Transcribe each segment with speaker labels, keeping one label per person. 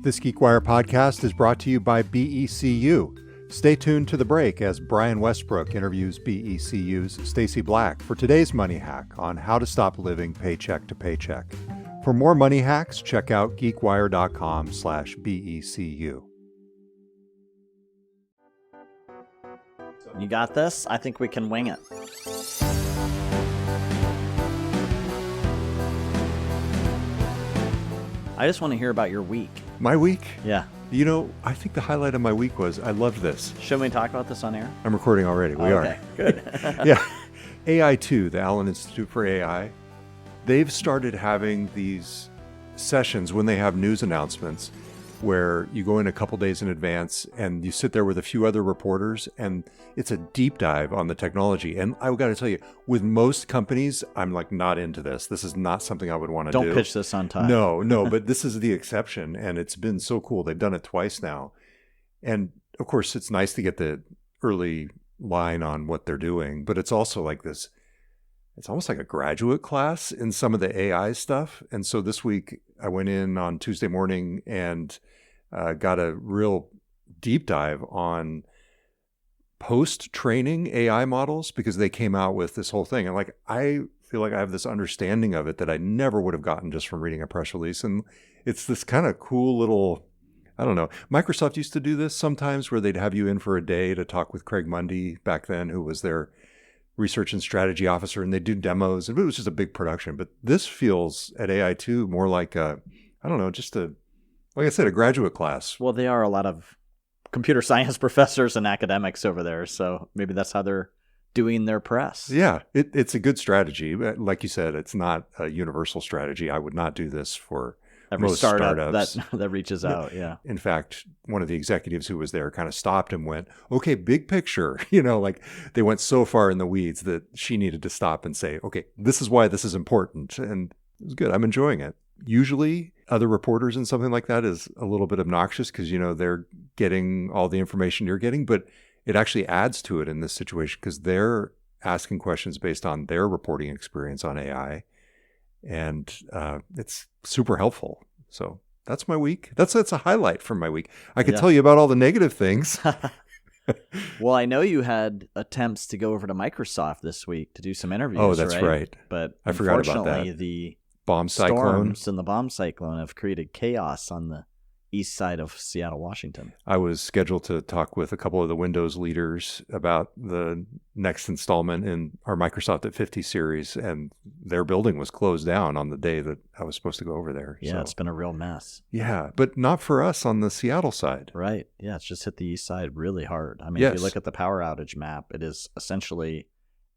Speaker 1: This GeekWire podcast is brought to you by BECU. Stay tuned to the break as Brian Westbrook interviews BECU's Stacy Black for today's money hack on how to stop living paycheck to paycheck. For more money hacks, check out geekwire.com/BECU.
Speaker 2: You got this? I think we can wing it. I just want to hear about your week.
Speaker 1: My week?
Speaker 2: Yeah.
Speaker 1: You know, I think the highlight of my week was I loved this.
Speaker 2: Should we talk about this on air?
Speaker 1: I'm recording already. We
Speaker 2: okay,
Speaker 1: are.
Speaker 2: Good.
Speaker 1: Yeah. AI2, the Allen Institute for AI, they've started having these sessions when they have news announcements where you go in a couple days in advance and you sit there with a few other reporters and it's a deep dive on the technology. And I got to tell you, with most companies, I'm like not into this. This is not something I would want to do.
Speaker 2: Don't pitch this on Todd.
Speaker 1: No, but this is the exception. And it's been so cool. They've done it twice now. And of course, it's nice to get the early line on what they're doing, but it's also like this. It's almost like a graduate class in some of the AI stuff. And so this week I went in on Tuesday morning and got a real deep dive on post-training AI models because they came out with this whole thing. And like, I feel like I have this understanding of it that I never would have gotten just from reading a press release. And it's this kind of cool little, I don't know. Microsoft used to do this sometimes where they'd have you in for a day to talk with Craig Mundy back then, who was their research and strategy officer, and they do demos, and it was just a big production. But this feels at AI2 more like a, I don't know, just a, like I said, a graduate class.
Speaker 2: Well, they are a lot of computer science professors and academics over there, so maybe that's how they're doing their press.
Speaker 1: Yeah, it's a good strategy. But like you said, it's not a universal strategy. I would not do this for
Speaker 2: every
Speaker 1: most
Speaker 2: startups that reaches out. Yeah.
Speaker 1: In fact, one of the executives who was there kind of stopped and went, okay, big picture. You know, like they went so far in the weeds that she needed to stop and say, okay, this is why this is important. And it was good. I'm enjoying it. Usually other reporters and something like that is a little bit obnoxious because, you know, they're getting all the information you're getting, but it actually adds to it in this situation because they're asking questions based on their reporting experience on AI. And it's super helpful. So that's my week. That's a highlight from my week. I could tell you about all the negative things.
Speaker 2: Well, I know you had attempts to go over to Microsoft this week to do some interviews.
Speaker 1: Oh, that's right.
Speaker 2: But
Speaker 1: I forgot about that.
Speaker 2: The
Speaker 1: bomb cyclone
Speaker 2: storms and the bomb cyclone have created chaos on the east side of Seattle, Washington.
Speaker 1: I was scheduled to talk with a couple of the Windows leaders about the next installment in our Microsoft at 50 series, and their building was closed down on the day that I was supposed to go over there.
Speaker 2: Yeah,
Speaker 1: so,
Speaker 2: it's been a real mess.
Speaker 1: Yeah, but not for us on the Seattle side.
Speaker 2: Right. Yeah, it's just hit the east side really hard. I mean,
Speaker 1: yes.
Speaker 2: If you look at the power outage map, it is essentially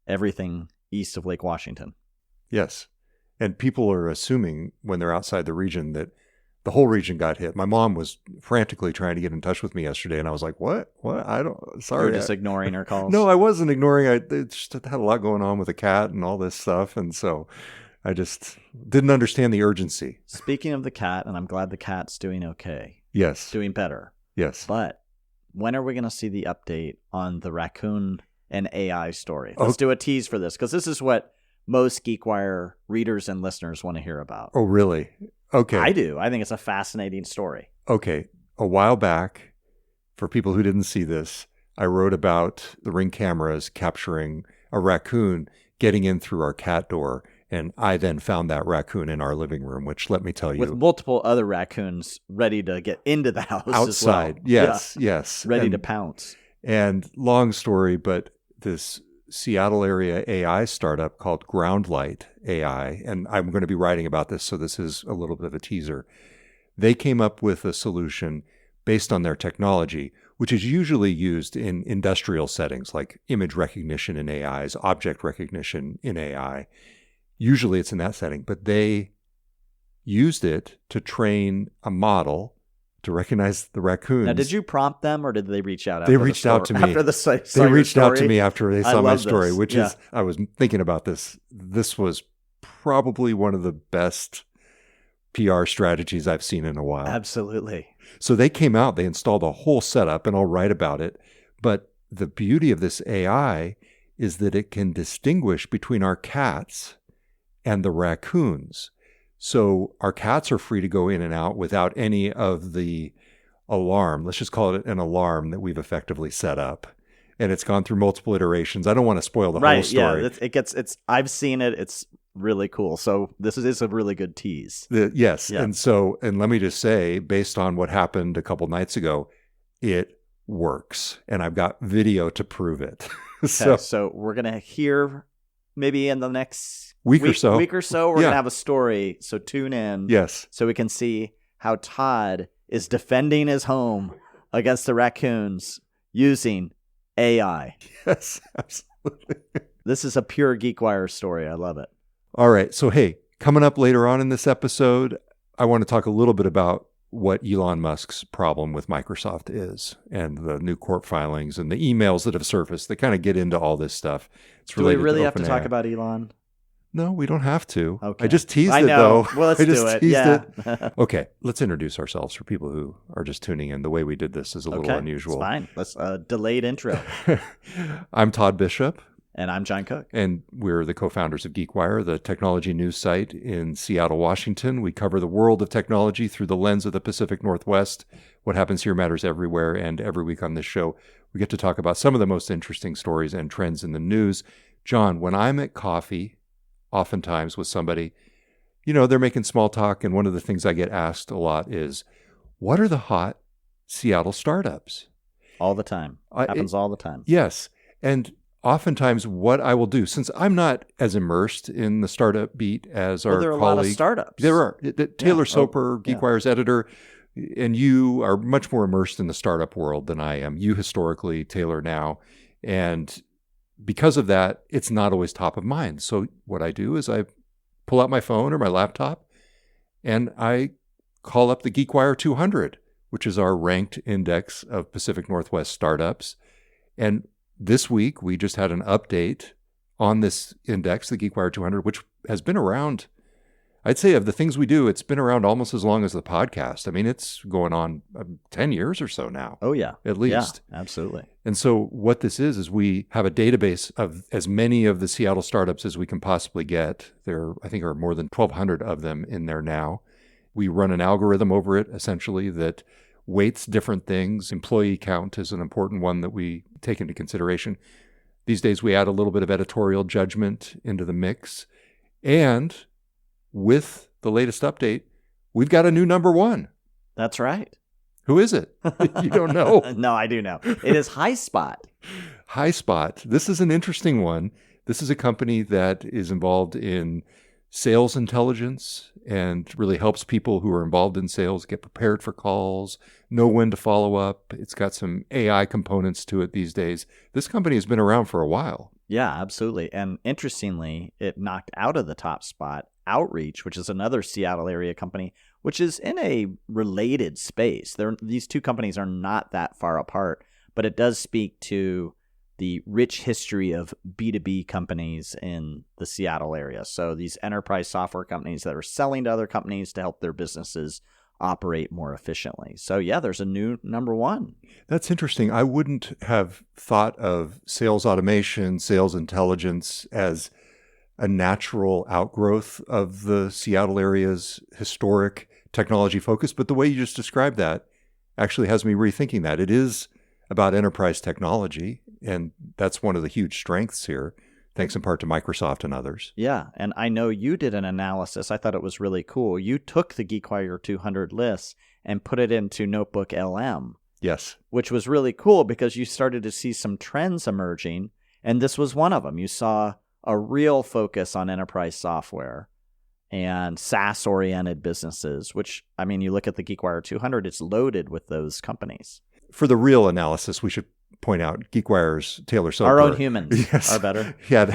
Speaker 2: everything east of Lake Washington.
Speaker 1: Yes. And people are assuming when they're outside the region that the whole region got hit. My mom was frantically trying to get in touch with me yesterday, and I was like, what? Sorry.
Speaker 2: You're just ignoring her calls?
Speaker 1: No, I wasn't ignoring. I just had a lot going on with the cat and all this stuff, and so I just didn't understand the urgency.
Speaker 2: Speaking of the cat, and I'm glad the cat's doing okay.
Speaker 1: Yes.
Speaker 2: Doing better.
Speaker 1: Yes.
Speaker 2: But when are we going to see the update on the raccoon and AI story? Let's do a tease for this, because this is what most GeekWire readers and listeners want to hear about.
Speaker 1: Oh, really? Okay.
Speaker 2: I do. I think it's a fascinating story.
Speaker 1: Okay. A while back, for people who didn't see this, I wrote about the Ring cameras capturing a raccoon getting in through our cat door. And I then found that raccoon in our living room, which, let me tell you,
Speaker 2: with multiple other raccoons ready to get into the house
Speaker 1: outside.
Speaker 2: As well.
Speaker 1: Yes.
Speaker 2: Ready to pounce.
Speaker 1: And long story, but this Seattle area AI startup called Groundlight AI, and I'm going to be writing about this, so this is a little bit of a teaser. They came up with a solution based on their technology, which is usually used in industrial settings like image recognition in AIs, object recognition in AI. Usually it's in that setting, but they used it to train a model to recognize the raccoons.
Speaker 2: Now, did you prompt them, or did they reach out?
Speaker 1: They reached out to me.
Speaker 2: After
Speaker 1: they reached out to me after they saw my story, which
Speaker 2: is,
Speaker 1: I was thinking about this. This was probably one of the best PR strategies I've seen in a while.
Speaker 2: Absolutely.
Speaker 1: So they came out, they installed a whole setup, and I'll write about it. But the beauty of this AI is that it can distinguish between our cats and the raccoons. So our cats are free to go in and out without any of the alarm. Let's just call it an alarm that we've effectively set up. And it's gone through multiple iterations. I don't want to spoil the whole story.
Speaker 2: Yeah, I've seen it. It's really cool. So this is a really good tease.
Speaker 1: Yes. Yeah. And let me just say, based on what happened a couple nights ago, it works. And I've got video to prove it.
Speaker 2: Okay, so we're going to hear maybe in the next
Speaker 1: week or so,
Speaker 2: we're going to have a story. So tune in.
Speaker 1: Yes.
Speaker 2: So we can see how Todd is defending his home against the raccoons using AI.
Speaker 1: Yes, absolutely.
Speaker 2: This is a pure GeekWire story. I love it.
Speaker 1: All right. So, hey, coming up later on in this episode, I want to talk a little bit about what Elon Musk's problem with Microsoft is and the new court filings and the emails that have surfaced that kind of get into all this stuff.
Speaker 2: Do we really have to talk about Elon?
Speaker 1: No, we don't have to.
Speaker 2: Okay.
Speaker 1: I just teased it, though.
Speaker 2: Well, let's do it. Yeah.
Speaker 1: Okay, let's introduce ourselves for people who are just tuning in. The way we did this is a little unusual.
Speaker 2: It's fine. Let's delayed intro.
Speaker 1: I'm Todd Bishop.
Speaker 2: And I'm John Cook.
Speaker 1: And we're the co-founders of GeekWire, the technology news site in Seattle, Washington. We cover the world of technology through the lens of the Pacific Northwest. What happens here matters everywhere. And every week on this show, we get to talk about some of the most interesting stories and trends in the news. John, when I'm at coffee, oftentimes with somebody, they're making small talk. And one of the things I get asked a lot is, what are the hot Seattle startups?
Speaker 2: All the time. Happens all the time.
Speaker 1: Yes. And oftentimes what I will do, since I'm not as immersed in the startup beat as our colleague.
Speaker 2: There are a lot of startups.
Speaker 1: There are. Taylor Soper, GeekWire's editor, and you are much more immersed in the startup world than I am. You historically, Taylor now. And because of that, it's not always top of mind. So what I do is I pull out my phone or my laptop and I call up the GeekWire 200, which is our ranked index of Pacific Northwest startups. And this week, we just had an update on this index, the GeekWire 200, which has been around, I'd say of the things we do, it's been around almost as long as the podcast. I mean, it's going on 10 years or so now.
Speaker 2: Oh, yeah.
Speaker 1: At least.
Speaker 2: Yeah, absolutely.
Speaker 1: And so what this is we have a database of as many of the Seattle startups as we can possibly get. There, I think, are more than 1,200 of them in there now. We run an algorithm over it, essentially, that weights different things. Employee count is an important one that we take into consideration. These days, we add a little bit of editorial judgment into the mix. And with the latest update, we've got a new number one.
Speaker 2: That's right.
Speaker 1: Who is it? You don't know?
Speaker 2: No, I do know. It is HighSpot.
Speaker 1: HighSpot. This is an interesting one. This is a company that is involved in sales intelligence and really helps people who are involved in sales get prepared for calls, know when to follow up. It's got some AI components to it these days. This company has been around for a while.
Speaker 2: Yeah, absolutely. And interestingly, it knocked out of the top spot Outreach, which is another Seattle area company, which is in a related space. These two companies are not that far apart, but it does speak to the rich history of B2B companies in the Seattle area. So these enterprise software companies that are selling to other companies to help their businesses operate more efficiently. So yeah, there's a new number one.
Speaker 1: That's interesting. I wouldn't have thought of sales automation, sales intelligence as a natural outgrowth of the Seattle area's historic technology focus. But the way you just described that actually has me rethinking that. It is about enterprise technology, and that's one of the huge strengths here, thanks in part to Microsoft and others.
Speaker 2: Yeah, and I know you did an analysis. I thought it was really cool. You took the GeekWire 200 list and put it into Notebook LM.
Speaker 1: Yes.
Speaker 2: Which was really cool because you started to see some trends emerging, and this was one of them. You saw a real focus on enterprise software and SaaS-oriented businesses, which, I mean, you look at the GeekWire 200, it's loaded with those companies.
Speaker 1: For the real analysis, we should point out GeekWire's Taylor Soper.
Speaker 2: Our own humans are better.
Speaker 1: Yeah,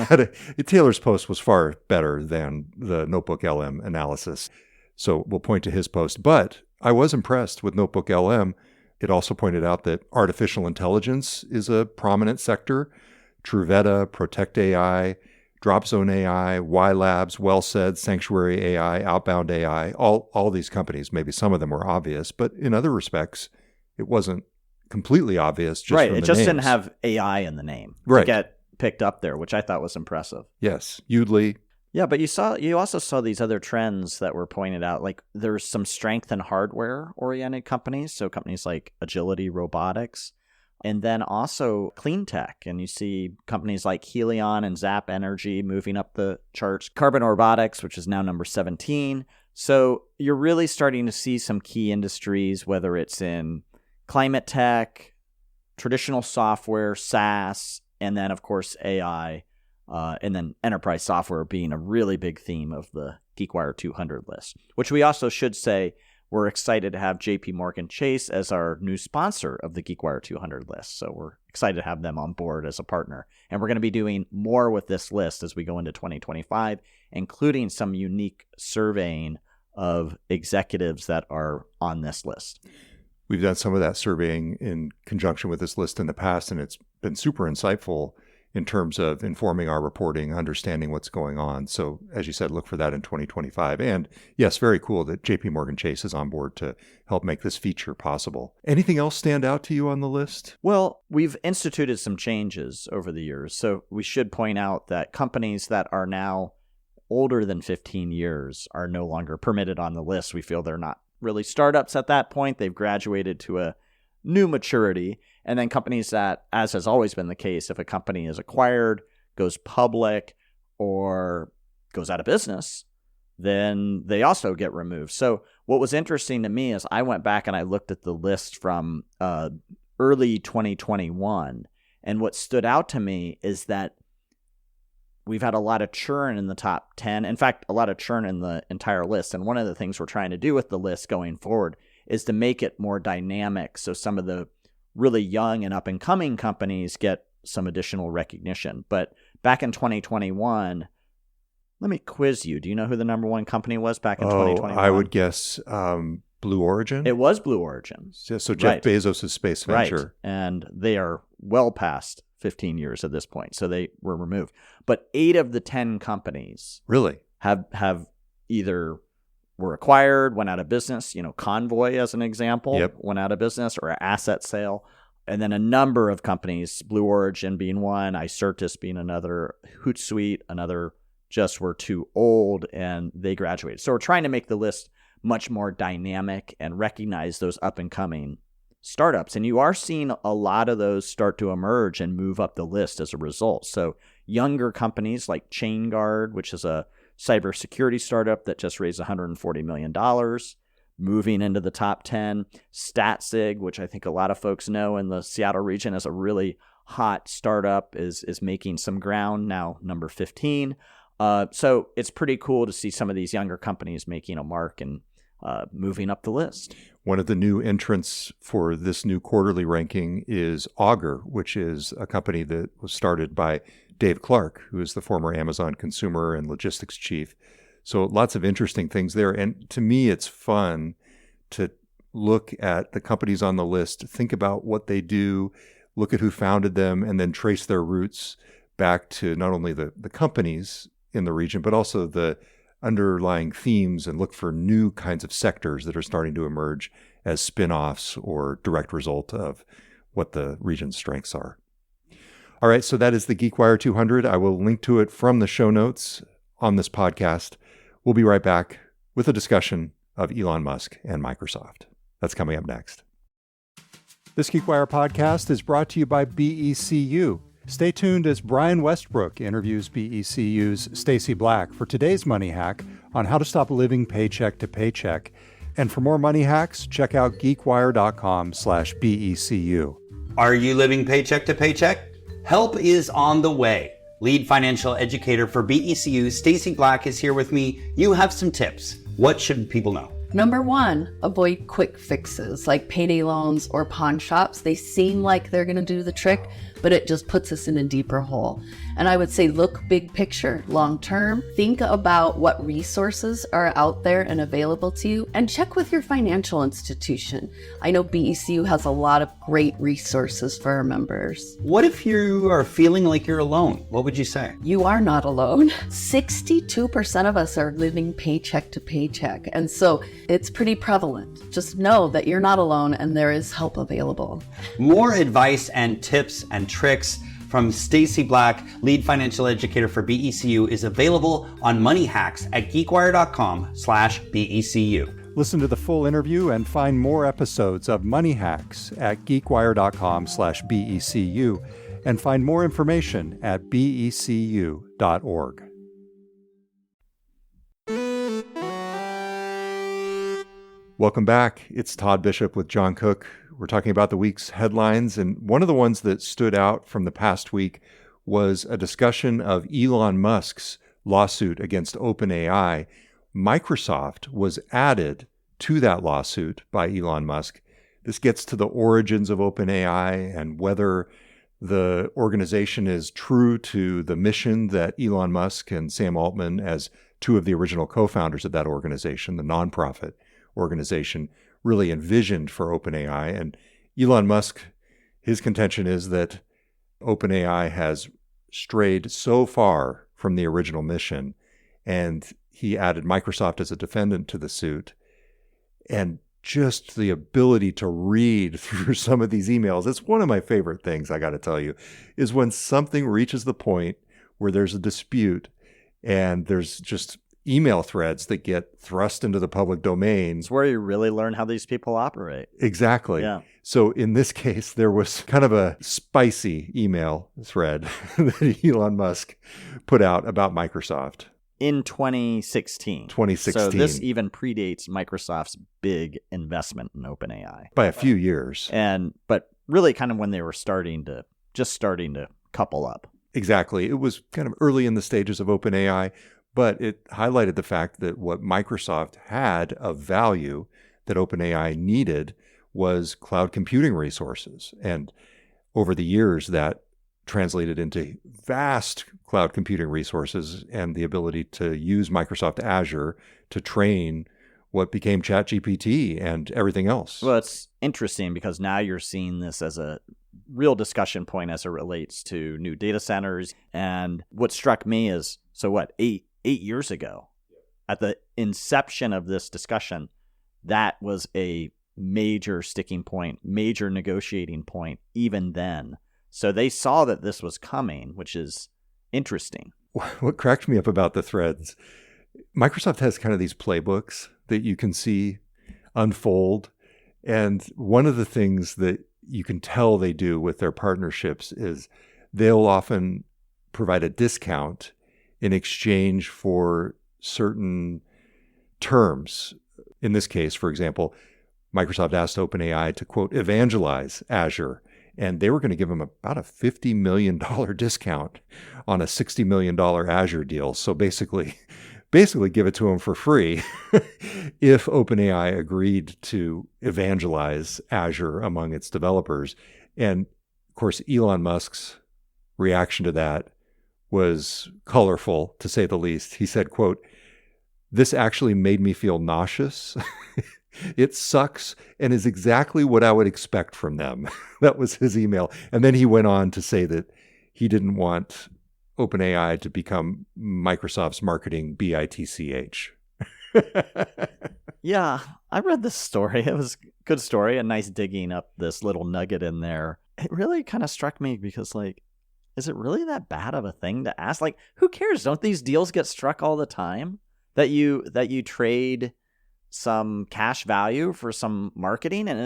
Speaker 1: Taylor's post was far better than the Notebook LM analysis. So we'll point to his post. But I was impressed with Notebook LM. It also pointed out that artificial intelligence is a prominent sector. Truveta, Protect AI, DropZone AI, Y Labs, WellSaid, Sanctuary AI, Outbound AI, all these companies, maybe some of them were obvious, but in other respects, it wasn't completely obvious. Just
Speaker 2: right.
Speaker 1: From
Speaker 2: it
Speaker 1: the
Speaker 2: just
Speaker 1: names.
Speaker 2: didn't have AI in the name
Speaker 1: Right.
Speaker 2: to get picked up there, which I thought was impressive.
Speaker 1: Yes. Udly,
Speaker 2: Yeah, but you also saw these other trends that were pointed out. Like there's some strength in hardware-oriented companies, so companies like Agility Robotics, and then also clean tech. And you see companies like Helion and Zap Energy moving up the charts. Carbon Robotics, which is now number 17. So you're really starting to see some key industries, whether it's in climate tech, traditional software, SaaS, and then, of course, AI. And then enterprise software being a really big theme of the GeekWire 200 list, which we also should say we're excited to have JP Morgan Chase as our new sponsor of the GeekWire 200 list. So we're excited to have them on board as a partner. And we're going to be doing more with this list as we go into 2025, including some unique surveying of executives that are on this list.
Speaker 1: We've done some of that surveying in conjunction with this list in the past, and it's been super insightful in terms of informing our reporting, understanding what's going on. So as you said, look for that in 2025. And yes, very cool that JP Morgan Chase is on board to help make this feature possible. Anything else stand out to you on the list?
Speaker 2: Well, we've instituted some changes over the years. So we should point out that companies that are now older than 15 years are no longer permitted on the list. We feel they're not really startups at that point. They've graduated to a new maturity. And then companies that, as has always been the case, if a company is acquired, goes public, or goes out of business, then they also get removed. So what was interesting to me is I went back and I looked at the list from early 2021. And what stood out to me is that we've had a lot of churn in the top 10. In fact, a lot of churn in the entire list. And one of the things we're trying to do with the list going forward is to make it more dynamic, so some of the really young and up-and-coming companies get some additional recognition. But back in 2021, let me quiz you. Do you know who the number one company was back in 2021?
Speaker 1: I would guess Blue Origin.
Speaker 2: It was Blue Origin.
Speaker 1: So Jeff Bezos' space venture.
Speaker 2: Right. And they are well past 15 years at this point, so they were removed. But 8 of the 10 companies
Speaker 1: really
Speaker 2: have either were acquired, went out of business, Convoy as an example, went out of business, or an asset sale. And then a number of companies, Blue Origin being one, Icertis being another, Hootsuite, another, just were too old and they graduated. So we're trying to make the list much more dynamic and recognize those up and coming startups. And you are seeing a lot of those start to emerge and move up the list as a result. So younger companies like ChainGuard, which is a cybersecurity startup that just raised $140 million, moving into the top 10. StatSig, which I think a lot of folks know in the Seattle region as a really hot startup, is making some ground, now number 15. So it's pretty cool to see some of these younger companies making a mark and moving up the list.
Speaker 1: One of the new entrants for this new quarterly ranking is Augur, which is a company that was started by Dave Clark, who is the former Amazon consumer and logistics chief. So lots of interesting things there. And to me, it's fun to look at the companies on the list, think about what they do, look at who founded them, and then trace their roots back to not only the companies in the region, but also the underlying themes, and look for new kinds of sectors that are starting to emerge as spin-offs or direct result of what the region's strengths are. All right, so that is the GeekWire 200. I will link to it from the show notes on this podcast. We'll be right back with a discussion of Elon Musk and Microsoft. That's coming up next. This GeekWire podcast is brought to you by BECU. Stay tuned as Brian Westbrook interviews BECU's Stacy Black for today's money hack on how to stop living paycheck to paycheck. And for more money hacks, check out geekwire.com/BECU.
Speaker 3: Are you living paycheck to paycheck? Help is on the way. Lead financial educator for BECU, Stacy Black, is here with me. You have some tips. What should people know?
Speaker 4: Number 1, avoid quick fixes like payday loans or pawn shops. They seem like they're going to do the trick, but it just puts us in a deeper hole. And I would say look big picture, long term. Think about what resources are out there and available to you, and check with your financial institution. I know BECU has a lot of great resources for our members.
Speaker 3: What if you are feeling like you're alone? What would you say?
Speaker 4: You are not alone. 62% of us are living paycheck to paycheck. And so it's pretty prevalent. Just know that you're not alone and there is help available.
Speaker 3: More advice and tips and tricks from Stacy Black, lead financial educator for BECU, is available on Money Hacks at geekwire.com/BECU.
Speaker 1: Listen to the full interview and find more episodes of Money Hacks at geekwire.com/BECU and find more information at becu.org. Welcome back. It's Todd Bishop with John Cook. We're talking about the week's headlines, and one of the ones that stood out from the past week was a discussion of Elon Musk's lawsuit against OpenAI. Microsoft was added to that lawsuit by Elon Musk. This gets to the origins of OpenAI and whether the organization is true to the mission that Elon Musk and Sam Altman, as two of the original co-founders of that organization, the nonprofit organization, really envisioned for OpenAI. And Elon Musk, his contention is that OpenAI has strayed so far from the original mission, and he added Microsoft as a defendant to the suit. And just the ability to read through some of these emails, it's one of my favorite things, I got to tell you, is when something reaches the point where there's a dispute and there's just email threads that get thrust into the public domain.
Speaker 2: It's where you really learn how these people operate.
Speaker 1: Exactly.
Speaker 2: Yeah.
Speaker 1: So in this case, there was kind of a spicy email thread that Elon Musk put out about Microsoft.
Speaker 2: In 2016. So this even predates Microsoft's big investment in OpenAI.
Speaker 1: By a few years.
Speaker 2: But really kind of when they were starting to couple up.
Speaker 1: Exactly. It was kind of early in the stages of OpenAI, but it highlighted the fact that what Microsoft had of value that OpenAI needed was cloud computing resources. And over the years, that translated into vast cloud computing resources and the ability to use Microsoft Azure to train what became ChatGPT and everything else.
Speaker 2: Well, it's interesting because now you're seeing this as a real discussion point as it relates to new data centers. And what struck me is, eight years ago, at the inception of this discussion, that was a major sticking point, major negotiating point even then. So they saw that this was coming, which is interesting.
Speaker 1: What cracked me up about the threads, Microsoft has kind of these playbooks that you can see unfold. And one of the things that you can tell they do with their partnerships is they'll often provide a discount in exchange for certain terms. In this case, for example, Microsoft asked OpenAI to, quote, evangelize Azure. And they were going to give them about a $50 million discount on a $60 million Azure deal. So basically give it to them for free if OpenAI agreed to evangelize Azure among its developers. And of course, Elon Musk's reaction to that was colorful, to say the least. He said, quote, "This actually made me feel nauseous. It sucks and is exactly what I would expect from them." That was his email. And then he went on to say that he didn't want OpenAI to become Microsoft's marketing BITCH.
Speaker 2: Yeah, I read this story. It was a good story, a nice digging up this little nugget in there. It really kind of struck me because, is it really that bad of a thing to ask? Who cares? Don't these deals get struck all the time? That you trade some cash value for some marketing, and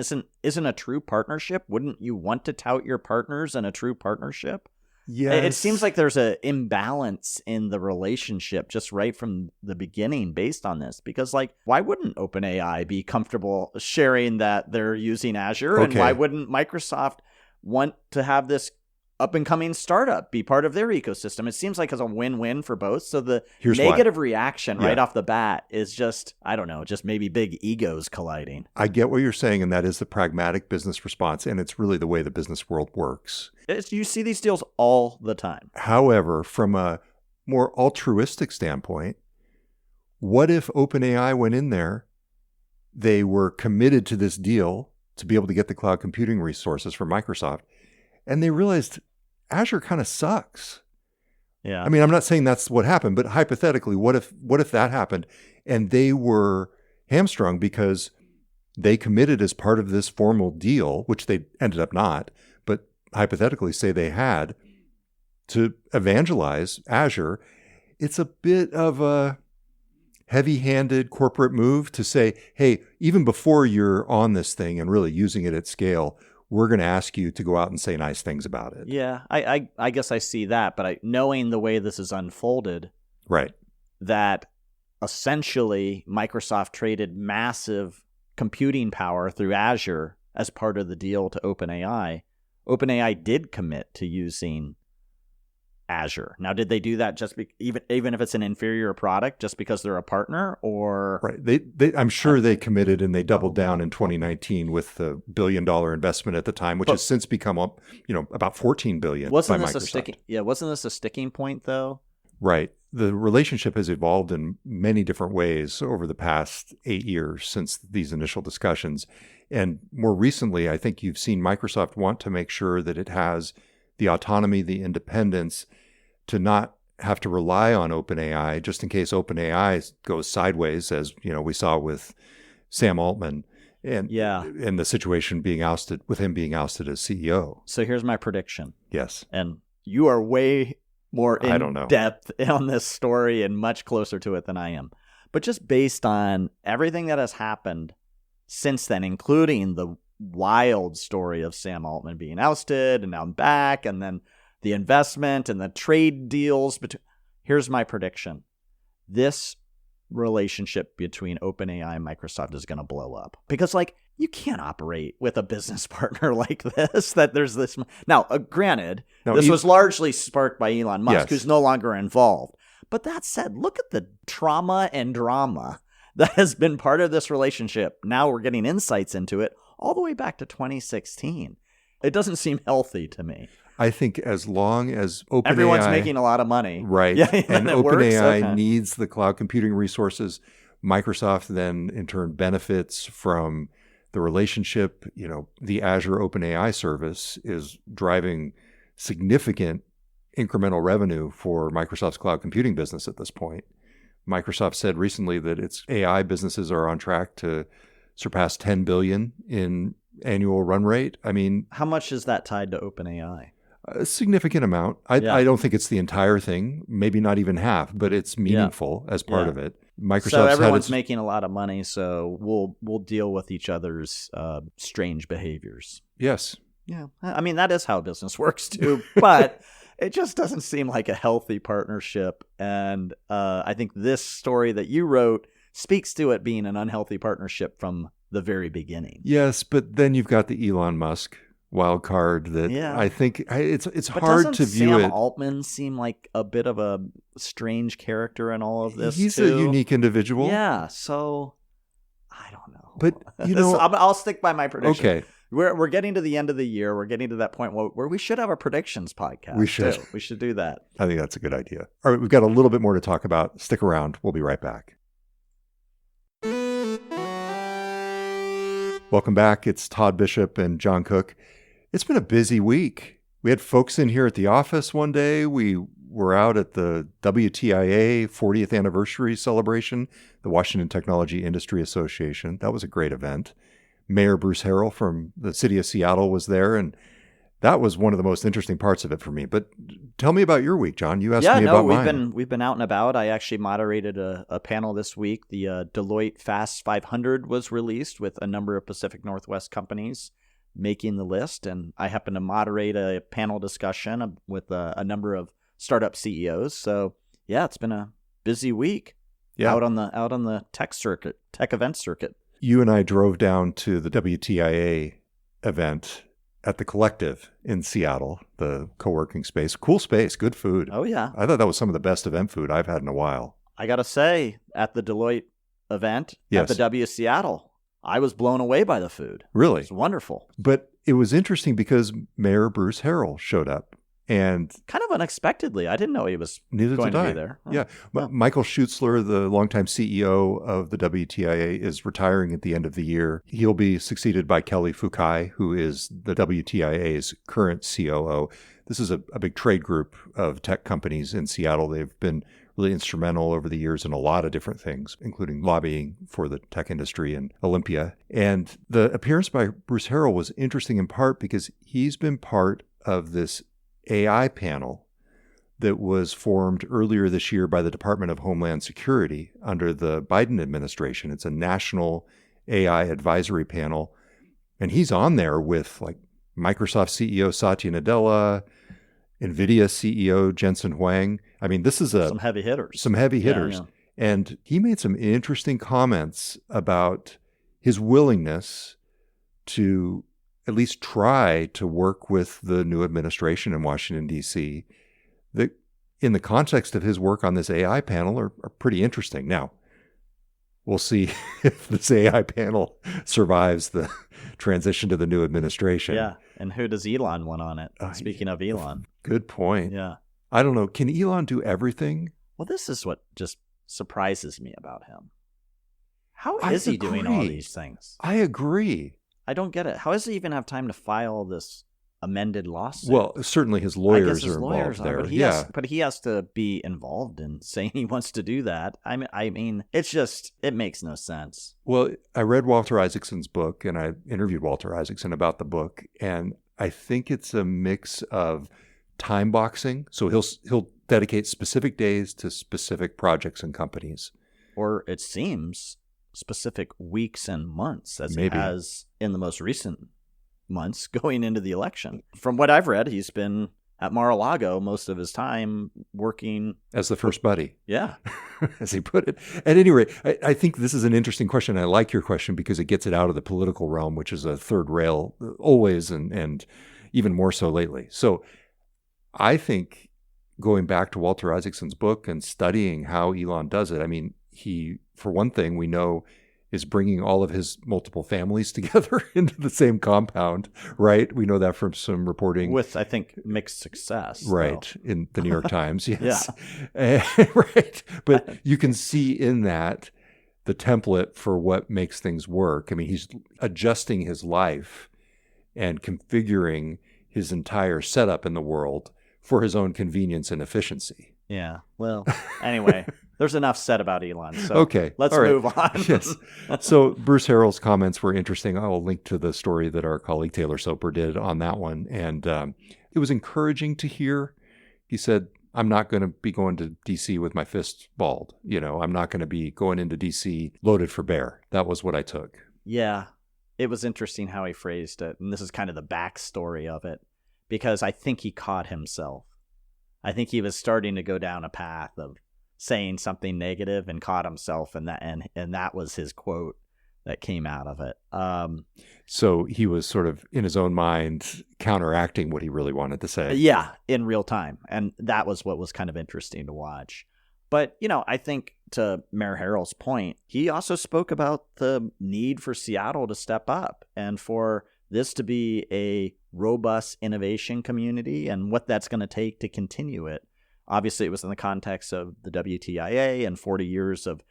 Speaker 2: isn't a true partnership? Wouldn't you want to tout your partners in a true partnership?
Speaker 1: Yes.
Speaker 2: It seems like there's an imbalance in the relationship just right from the beginning based on this, because why wouldn't OpenAI be comfortable sharing that they're using Azure? And why wouldn't Microsoft want to have this up-and-coming startup be part of their ecosystem? It seems like it's a win-win for both. So the negative reaction right off the bat is just, I don't know, just maybe big egos colliding.
Speaker 1: I get what you're saying, and that is the pragmatic business response, and it's really the way the business world works.
Speaker 2: You see these deals all the time.
Speaker 1: However, from a more altruistic standpoint, what if OpenAI went in there, they were committed to this deal to be able to get the cloud computing resources from Microsoft, and they realized Azure kind of sucks.
Speaker 2: Yeah.
Speaker 1: I mean, I'm not saying that's what happened, but hypothetically, what if that happened and they were hamstrung because they committed as part of this formal deal, which they ended up not, but hypothetically say they had, to evangelize Azure. It's a bit of a heavy-handed corporate move to say, hey, even before you're on this thing and really using it at scale, we're going to ask you to go out and say nice things about it.
Speaker 2: Yeah, I guess I see that, but knowing the way this is unfolded,
Speaker 1: Right.
Speaker 2: that essentially Microsoft traded massive computing power through Azure as part of the deal to OpenAI. OpenAI did commit to using Azure. Now, did they do that just even if it's an inferior product, just because they're a partner, or
Speaker 1: Right? I'm sure they committed and they doubled down in 2019 with the $1 billion investment at the time, which has since become up, about $14 billion.
Speaker 2: Wasn't
Speaker 1: by
Speaker 2: this
Speaker 1: Microsoft.
Speaker 2: Wasn't this a sticking point though?
Speaker 1: Right. The relationship has evolved in many different ways over the past 8 years since these initial discussions. And more recently, I think you've seen Microsoft want to make sure that it has the autonomy, the independence to not have to rely on OpenAI just in case OpenAI goes sideways, as we saw with Sam Altman and the situation being ousted, with him being ousted as CEO.
Speaker 2: So here's my prediction.
Speaker 1: Yes.
Speaker 2: And you are way more
Speaker 1: I don't know.
Speaker 2: depth on this story and much closer to it than I am. But just based on everything that has happened since then, including the wild story of Sam Altman being ousted and now back, and then the investment and the trade deals. Here's my prediction. This relationship between OpenAI and Microsoft is going to blow up. Because, you can't operate with a business partner like this, that there's this. Now, granted, this was largely sparked by Elon Musk, who's no longer involved. But that said, look at the trauma and drama that has been part of this relationship. Now we're getting insights into it all the way back to 2016. It doesn't seem healthy to me.
Speaker 1: I think as long as OpenAI...
Speaker 2: Everyone's making a lot of money.
Speaker 1: Right.
Speaker 2: Yeah,
Speaker 1: and OpenAI needs the cloud computing resources. Microsoft then, in turn, benefits from the relationship. The Azure OpenAI service is driving significant incremental revenue for Microsoft's cloud computing business at this point. Microsoft said recently that its AI businesses are on track to surpass $10 billion in annual run rate. I mean,
Speaker 2: how much is that tied to OpenAI?
Speaker 1: A significant amount. I don't think it's the entire thing, maybe not even half, but it's meaningful as part of it.
Speaker 2: So everyone's making a lot of money, so we'll deal with each other's strange behaviors.
Speaker 1: Yes.
Speaker 2: Yeah. I mean, that is how business works too, but it just doesn't seem like a healthy partnership. And I think this story that you wrote speaks to it being an unhealthy partnership from the very beginning.
Speaker 1: Yes, but then you've got the Elon Musk wild card that I think it's hard to view it.
Speaker 2: Doesn't Sam Altman seem like a bit of a strange character in all of this?
Speaker 1: He's a unique individual.
Speaker 2: Yeah, so I don't know.
Speaker 1: But
Speaker 2: I'll stick by my prediction.
Speaker 1: Okay.
Speaker 2: We're getting to the end of the year. We're getting to that point where we should have a predictions podcast.
Speaker 1: We should.
Speaker 2: Too. We should do that.
Speaker 1: I think that's a good idea. All right, we've got a little bit more to talk about. Stick around. We'll be right back. Welcome back. It's Todd Bishop and John Cook. It's been a busy week. We had folks in here at the office one day. We were out at the WTIA 40th anniversary celebration, the Washington Technology Industry Association. That was a great event. Mayor Bruce Harrell from the city of Seattle was there, and that was one of the most interesting parts of it for me. But tell me about your week, John. You asked me about mine.
Speaker 2: We've been out and about. I actually moderated a panel this week. The Deloitte Fast 500 was released with a number of Pacific Northwest companies making the list, and I happened to moderate a panel discussion with a number of startup CEOs. So yeah, it's been a busy week out on the tech event circuit.
Speaker 1: You and I drove down to the WTIA event at the Collective in Seattle, the co-working space. Cool space, good food.
Speaker 2: Oh yeah,
Speaker 1: I thought that was some of the best event food I've had in a while.
Speaker 2: I gotta say, at the Deloitte event at the W Seattle, I was blown away by the food.
Speaker 1: Really?
Speaker 2: It was wonderful.
Speaker 1: But it was interesting because Mayor Bruce Harrell showed up. And
Speaker 2: kind of unexpectedly. I didn't know he was going to be there.
Speaker 1: Yeah. Michael Schutzler, the longtime CEO of the WTIA, is retiring at the end of the year. He'll be succeeded by Kelly Fukai, who is the WTIA's current COO. This is a big trade group of tech companies in Seattle. They've been really instrumental over the years in a lot of different things, including lobbying for the tech industry and Olympia. And the appearance by Bruce Harrell was interesting in part because he's been part of this AI panel that was formed earlier this year by the Department of Homeland Security under the Biden administration. It's a national AI advisory panel. And he's on there with like Microsoft CEO Satya Nadella, NVIDIA CEO Jensen Huang. I mean, this is
Speaker 2: some heavy hitters.
Speaker 1: Some heavy hitters.
Speaker 2: Yeah.
Speaker 1: And he made some interesting comments about his willingness to at least try to work with the new administration in Washington, D.C., that in the context of his work on this AI panel are pretty interesting. Now, we'll see if this AI panel survives the transition to the new administration.
Speaker 2: Yeah. And who does Elon want on it? Speaking of Elon.
Speaker 1: Good point.
Speaker 2: Yeah.
Speaker 1: I don't know. Can Elon do everything?
Speaker 2: Well, this is what just surprises me about him. How is he doing all these things?
Speaker 1: I agree.
Speaker 2: I don't get it. How does he even have time to file this amended lawsuit?
Speaker 1: Well, certainly his lawyers are involved there.
Speaker 2: But he has to be involved in saying he wants to do that. I mean, it makes no sense.
Speaker 1: Well, I read Walter Isaacson's book, and I interviewed Walter Isaacson about the book, and I think it's a mix of time boxing. So he'll dedicate specific days to specific projects and companies.
Speaker 2: Or it seems specific weeks and months, as he has in the most recent months going into the election. From what I've read, he's been at Mar-a-Lago most of his time working
Speaker 1: as the first buddy.
Speaker 2: Yeah.
Speaker 1: As he put it. At any rate, I think this is an interesting question. I like your question because it gets it out of the political realm, which is a third rail always and even more so lately. So I think going back to Walter Isaacson's book and studying how Elon does it, I mean, he, for one thing, we know is bringing all of his multiple families together into the same compound, right? We know that from some reporting.
Speaker 2: With, I think, mixed success.
Speaker 1: Right, in the New York Times, yes.
Speaker 2: Yeah.
Speaker 1: Right, but you can see in that the template for what makes things work. I mean, he's adjusting his life and configuring his entire setup in the world for his own convenience and efficiency.
Speaker 2: Yeah, well, anyway. There's enough said about Elon, so
Speaker 1: okay.
Speaker 2: Let's move on.
Speaker 1: Yes. So Bruce Harrell's comments were interesting. I will link to the story that our colleague Taylor Soper did on that one. And it was encouraging to hear. He said, I'm not going to be going to D.C. with my fist balled. You know, I'm not going to be going into D.C. loaded for bear. That was what I took.
Speaker 2: Yeah. It was interesting how he phrased it. And this is kind of the backstory of it, because I think he caught himself. I think he was starting to go down a path of saying something negative and caught himself, and that was his quote that came out of it.
Speaker 1: So he was sort of in his own mind counteracting what he really wanted to say.
Speaker 2: Yeah, in real time, and that was what was kind of interesting to watch. But I think to Mayor Harrell's point, he also spoke about the need for Seattle to step up and for this to be a robust innovation community and what that's going to take to continue it. Obviously, it was in the context of the WTIA and 40 years of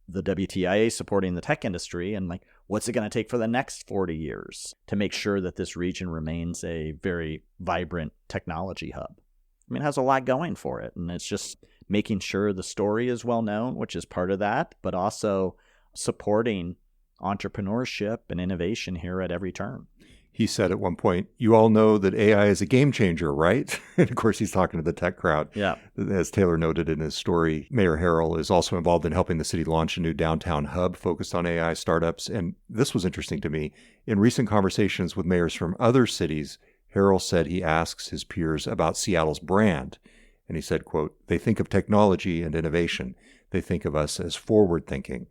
Speaker 2: the WTIA supporting the tech industry. And what's it going to take for the next 40 years to make sure that this region remains a very vibrant technology hub? I mean, it has a lot going for it. And it's just making sure the story is well known, which is part of that, but also supporting entrepreneurship and innovation here at every turn.
Speaker 1: He said at one point, you all know that AI is a game changer, right? And of course, he's talking to the tech crowd.
Speaker 2: Yeah.
Speaker 1: As Taylor noted in his story, Mayor Harrell is also involved in helping the city launch a new downtown hub focused on AI startups. And this was interesting to me. In recent conversations with mayors from other cities, Harrell said he asks his peers about Seattle's brand. And he said, quote, they think of technology and innovation. They think of us as forward thinking.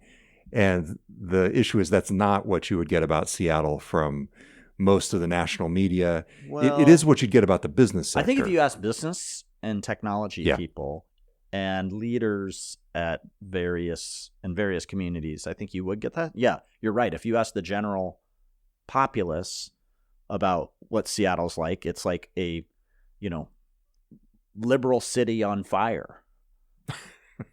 Speaker 1: And the issue is that's not what you would get about Seattle from most of the national media.
Speaker 2: Well,
Speaker 1: it is what you'd get about the business sector.
Speaker 2: I think if you ask business and technology people and leaders at various communities, I think you would get that. Yeah, you're right. If you ask the general populace about what Seattle's like, it's like a, liberal city on fire.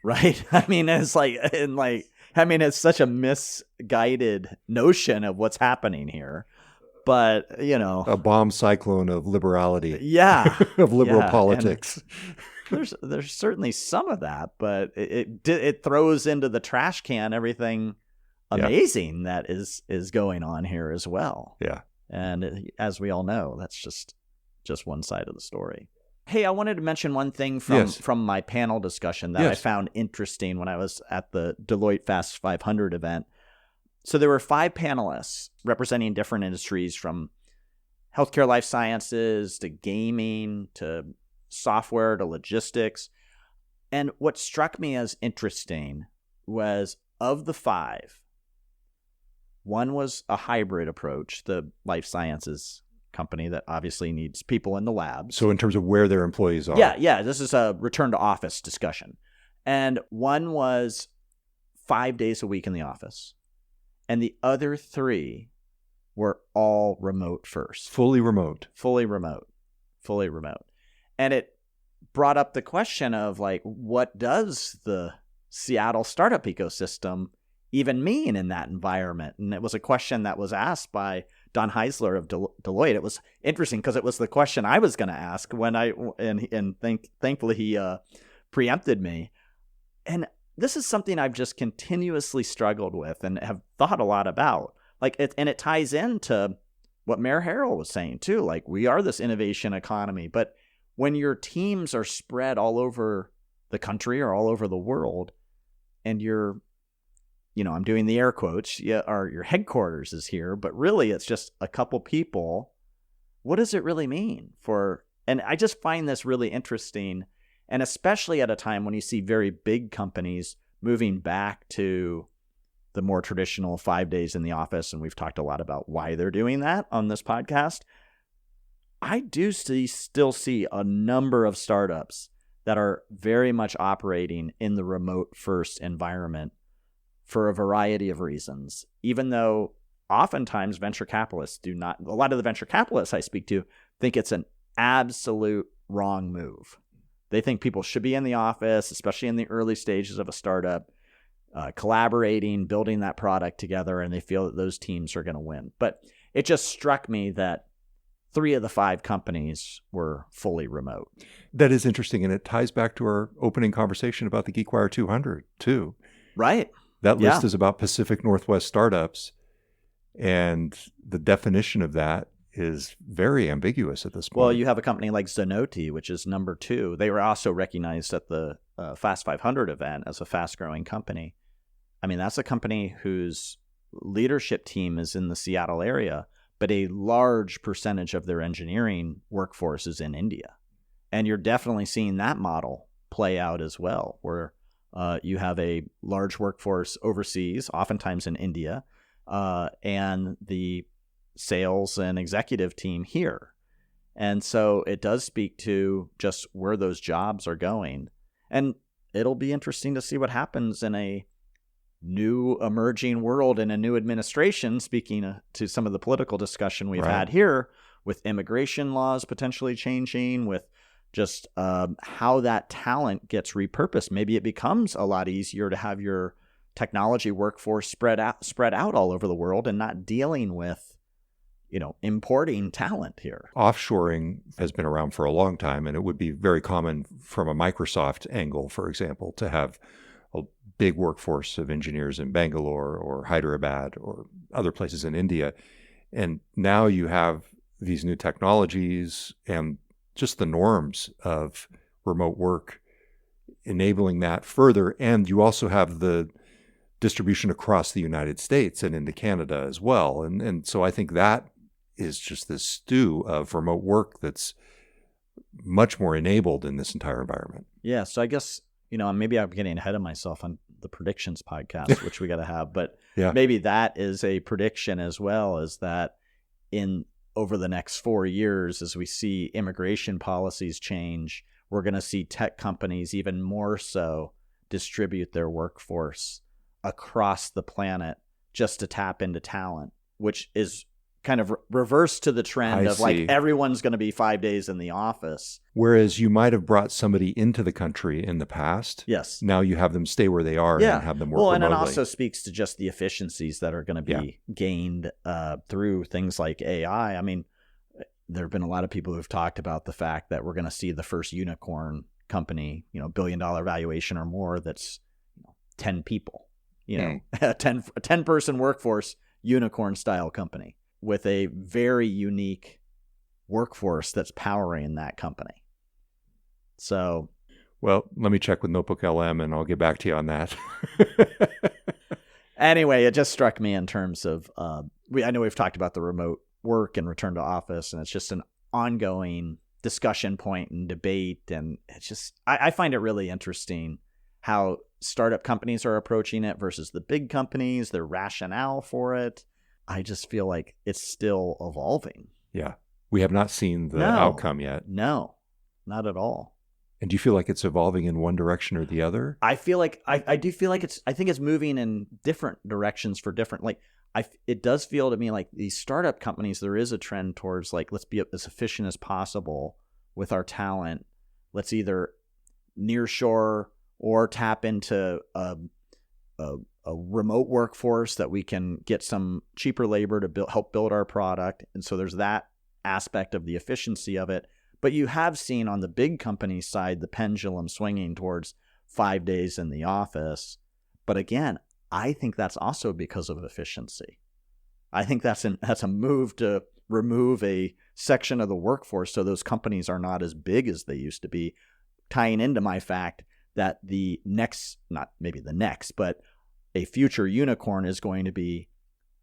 Speaker 2: Right? I mean, it's it's such a misguided notion of what's happening here. But,
Speaker 1: a bomb cyclone of liberality.
Speaker 2: Yeah.
Speaker 1: Of liberal politics.
Speaker 2: There's certainly some of that, but it throws into the trash can everything amazing that is going on here as well.
Speaker 1: Yeah.
Speaker 2: And as we all know, that's just one side of the story. Hey, I wanted to mention one thing from my panel discussion that I found interesting when I was at the Deloitte Fast 500 event. So there were 5 panelists representing different industries, from healthcare, life sciences, to gaming, to software, to logistics. And what struck me as interesting was, of the 5, one was a hybrid approach, the life sciences company that obviously needs people in the labs.
Speaker 1: So in terms of where their employees are.
Speaker 2: Yeah. This is a return to office discussion. And one was 5 days a week in the office. And the other 3 were all remote first.
Speaker 1: Fully remote.
Speaker 2: And it brought up the question of, like, what does the Seattle startup ecosystem even mean in that environment? And it was a question that was asked by Don Heisler of Deloitte. It was interesting because it was the question I was going to ask thankfully he preempted me. And this is something I've just continuously struggled with and have thought a lot about. And it ties into what Mayor Harrell was saying too. Like, we are this innovation economy, but when your teams are spread all over the country or all over the world, and you're, I'm doing the air quotes, or your headquarters is here, but really it's just a couple people. What does it really mean and I just find this really interesting. And especially at a time when you see very big companies moving back to the more traditional 5 days in the office, and we've talked a lot about why they're doing that on this podcast, I do still see a number of startups that are very much operating in the remote first environment for a variety of reasons, even though oftentimes venture capitalists do not. A lot of the venture capitalists I speak to think it's an absolute wrong move. They think people should be in the office, especially in the early stages of a startup, collaborating, building that product together, and they feel that those teams are going to win. But it just struck me that 3 of the 5 companies were fully remote.
Speaker 1: That is interesting, and it ties back to our opening conversation about the GeekWire 200 too.
Speaker 2: Right.
Speaker 1: That list is about Pacific Northwest startups, and the definition of that is very ambiguous at this point.
Speaker 2: Well, you have a company like Zenoti, which is number 2. They were also recognized at the Fast 500 event as a fast-growing company. I mean, that's a company whose leadership team is in the Seattle area, but a large percentage of their engineering workforce is in India. And you're definitely seeing that model play out as well, where you have a large workforce overseas, oftentimes in India, and the sales and executive team here. And so it does speak to just where those jobs are going. And it'll be interesting to see what happens in a new emerging world in a new administration, speaking to some of the political discussion we've had here, with immigration laws potentially changing, with just how that talent gets repurposed. Maybe it becomes a lot easier to have your technology workforce spread out all over the world and not dealing with, importing talent here.
Speaker 1: Offshoring has been around for a long time, and it would be very common from a Microsoft angle, for example, to have a big workforce of engineers in Bangalore or Hyderabad or other places in India. And now you have these new technologies and just the norms of remote work enabling that further. And you also have the distribution across the United States and into Canada as well. And so I think that is just this stew of remote work that's much more enabled in this entire environment.
Speaker 2: Yeah. So I guess, maybe I'm getting ahead of myself on the predictions podcast, which we got to have, but maybe that is a prediction as well, is that over the next 4 years, as we see immigration policies change, we're going to see tech companies even more so distribute their workforce across the planet just to tap into talent, which is kind of reverse to the trend of like everyone's going to be 5 days in the office.
Speaker 1: Whereas you might have brought somebody into the country in the past.
Speaker 2: Yes.
Speaker 1: Now you have them stay where they are and have them work remotely.
Speaker 2: And it also speaks to just the efficiencies that are going to be gained through things like AI. I mean, there have been a lot of people who've talked about the fact that we're going to see the first unicorn company, $1 billion valuation or more, that's 10 people, a 10 person workforce, unicorn style company with a very unique workforce that's powering that company. So,
Speaker 1: well, let me check with Notebook LM and I'll get back to you on that.
Speaker 2: anyway, it just struck me in terms of, I know we've talked about the remote work and return to office, and it's just an ongoing discussion point and debate. And it's just, I find it really interesting how startup companies are approaching it versus the big companies, their rationale for it. I just feel like it's still evolving.
Speaker 1: Yeah. We have not seen the outcome yet.
Speaker 2: No, not at all.
Speaker 1: And do you feel like it's evolving in one direction or the other?
Speaker 2: I feel like I do feel like I think it's moving in different directions for different, like, it does feel to me like these startup companies, there is a trend towards like, let's be as efficient as possible with our talent. Let's either nearshore or tap into a remote workforce that we can get some cheaper labor to help build our product. And so there's that aspect of the efficiency of it. But you have seen on the big company side the pendulum swinging towards 5 days in the office. But again, I think that's also because of efficiency. I think that's a move to remove a section of the workforce so those companies are not as big as they used to be, tying into my fact that the next, not maybe the next, but a future unicorn is going to be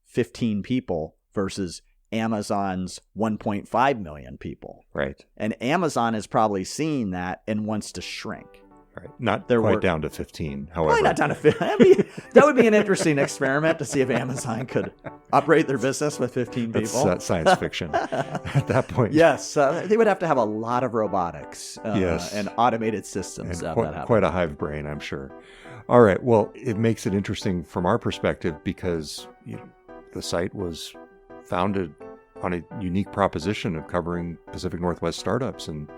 Speaker 2: 15 people versus Amazon's 1.5 million people.
Speaker 1: Right.
Speaker 2: And Amazon is probably seeing that and wants to shrink.
Speaker 1: Right. Not quite down to 15, however.
Speaker 2: Probably not down to 15. That would be an interesting experiment to see if Amazon could operate their business with 15 people.
Speaker 1: That's science fiction at that point.
Speaker 2: Yes. They would have to have a lot of robotics
Speaker 1: yes.
Speaker 2: and automated systems.
Speaker 1: And quite a hive brain, I'm sure. All right. Well, it makes it interesting from our perspective because the site was founded on a unique proposition of covering Pacific Northwest startups, and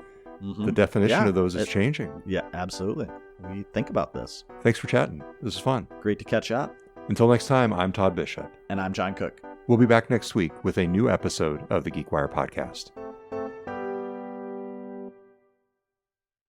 Speaker 1: the definition of those is changing.
Speaker 2: Yeah, absolutely. We think about this.
Speaker 1: Thanks for chatting. This is fun.
Speaker 2: Great to catch up.
Speaker 1: Until next time, I'm Todd Bishop.
Speaker 2: And I'm John Cook.
Speaker 1: We'll be back next week with a new episode of the GeekWire podcast.